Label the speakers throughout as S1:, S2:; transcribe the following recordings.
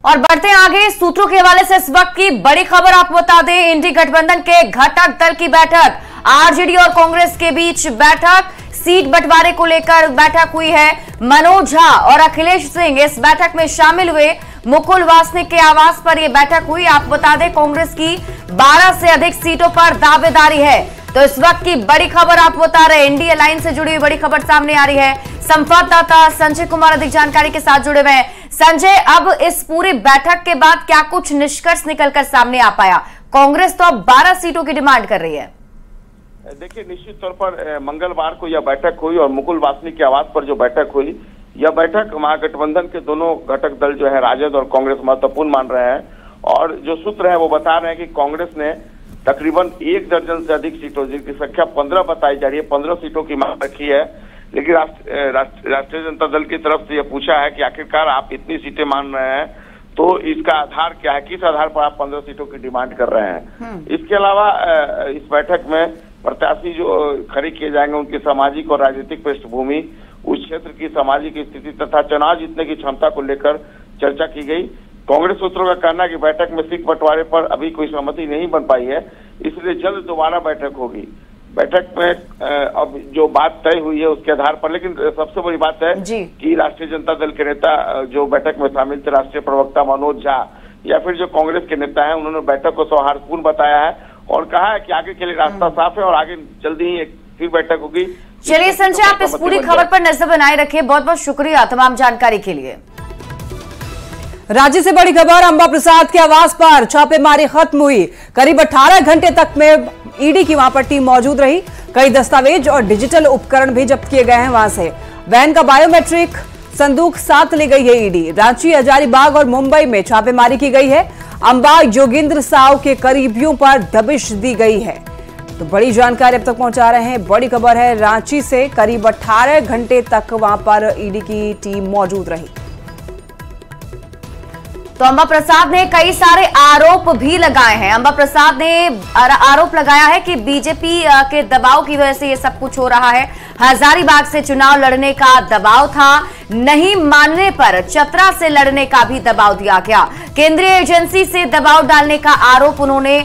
S1: और बढ़ते आगे, सूत्रों के हवाले से इस वक्त की बड़ी खबर आपको बता दें। इंडी गठबंधन के घटक दल की बैठक, आरजेडी और कांग्रेस के बीच बैठक, सीट बंटवारे को लेकर बैठक हुई है। मनोज झा और अखिलेश सिंह इस बैठक में शामिल हुए। मुकुल वासनिक के आवास पर यह बैठक हुई। आपको बता दें, कांग्रेस की 12 से अधिक सीटों पर दावेदारी है। तो इस वक्त की बड़ी खबर आपको बता रहे, इंडी अलायंस से जुड़ी हुई बड़ी खबर सामने आ रही है। संवाददाता संजय कुमार अधिक जानकारी के साथ जुड़े हुए हैं। संजय, अब इस पूरी बैठक के बाद क्या कुछ निष्कर्ष निकलकर सामने आ पाया? कांग्रेस तो अब 12 सीटों की डिमांड कर रही है।
S2: देखिए, निश्चित तौर पर मंगलवार को यह बैठक हुई और मुकुल वासनिक के आवास पर जो बैठक हुई, यह बैठक महागठबंधन के दोनों घटक दल जो है राजद और कांग्रेस महत्वपूर्ण मान रहे हैं। और जो सूत्र है वो बता रहे हैं कि कांग्रेस ने तकरीबन 1 दर्जन से अधिक सीटों, जिनकी संख्या 15 बताई जा रही है, 15 सीटों की मांग रखी है। लेकिन राष्ट्रीय जनता दल की तरफ से यह पूछा है कि आखिरकार आप इतनी सीटें मान रहे हैं तो इसका आधार क्या है, किस आधार पर आप 15 सीटों की डिमांड कर रहे हैं। इसके अलावा इस बैठक में प्रत्याशी जो खड़े किए जाएंगे उनकी सामाजिक और राजनीतिक पृष्ठभूमि, उस क्षेत्र की सामाजिक स्थिति तथा चुनाव जीतने की क्षमता को लेकर चर्चा की गई। कांग्रेस सूत्रों का कहना है कि बैठक में सीट बंटवारे पर अभी कोई सहमति नहीं बन पाई है, इसलिए जल्द दोबारा बैठक होगी। बैठक में अब जो बात तय हुई है उसके आधार पर, लेकिन सबसे बड़ी बात है कि राष्ट्रीय जनता दल के नेता जो बैठक में शामिल थे, राष्ट्रीय प्रवक्ता मनोज झा या फिर जो कांग्रेस के नेता हैं, उन्होंने बैठक को सौहार्दपूर्ण बताया है और कहा है कि आगे के लिए रास्ता साफ है और आगे जल्दी ही एक फिर बैठक होगी।
S1: चलिए संजय, आप इस पूरी खबर पर नजर बनाए रखिए। बहुत बहुत शुक्रिया तमाम जानकारी के लिए।
S3: राज्य से बड़ी खबर, अंबा प्रसाद के आवास पर छापेमारी खत्म हुई। करीब 18 घंटे तक में ईडी की वहां पर टीम मौजूद रही। कई दस्तावेज और डिजिटल उपकरण भी जब्त किए गए हैं। वहां से वैन का बायोमेट्रिक संदूक साथ ले गई है ईडी। रांची, हजारीबाग और मुंबई में छापेमारी की गई है। अंबा योगेंद्र साव के करीबियों पर दबिश दी गई है। तो बड़ी जानकारी अब तक पहुंचा रहे हैं। बड़ी खबर है, रांची से करीब 18 घंटे तक वहां पर ईडी की टीम मौजूद रही।
S1: तो अंबा प्रसाद ने कई सारे आरोप भी लगाए हैं। अंबा प्रसाद ने आरोप लगाया है कि बीजेपी के दबाव की वजह से ये सब कुछ हो रहा है। हजारीबाग से चुनाव लड़ने का दबाव था, नहीं मानने पर चतरा से लड़ने का भी दबाव दिया गया। केंद्रीय एजेंसी से दबाव डालने का आरोप उन्होंने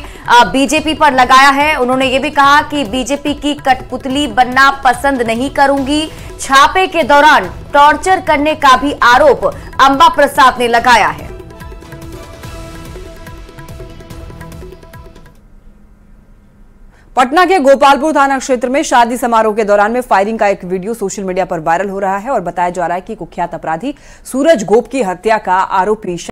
S1: बीजेपी पर लगाया है। उन्होंने ये भी कहा कि बीजेपी की कठपुतली बनना पसंद नहीं करूंगी। छापे के दौरान टॉर्चर करने का भी आरोप अंबा प्रसाद ने लगाया है।
S3: पटना के गोपालपुर थाना क्षेत्र में शादी समारोह के दौरान में फायरिंग का एक वीडियो सोशल मीडिया पर वायरल हो रहा है और बताया जा रहा है कि कुख्यात अपराधी सूरज गोप की हत्या का आरोपी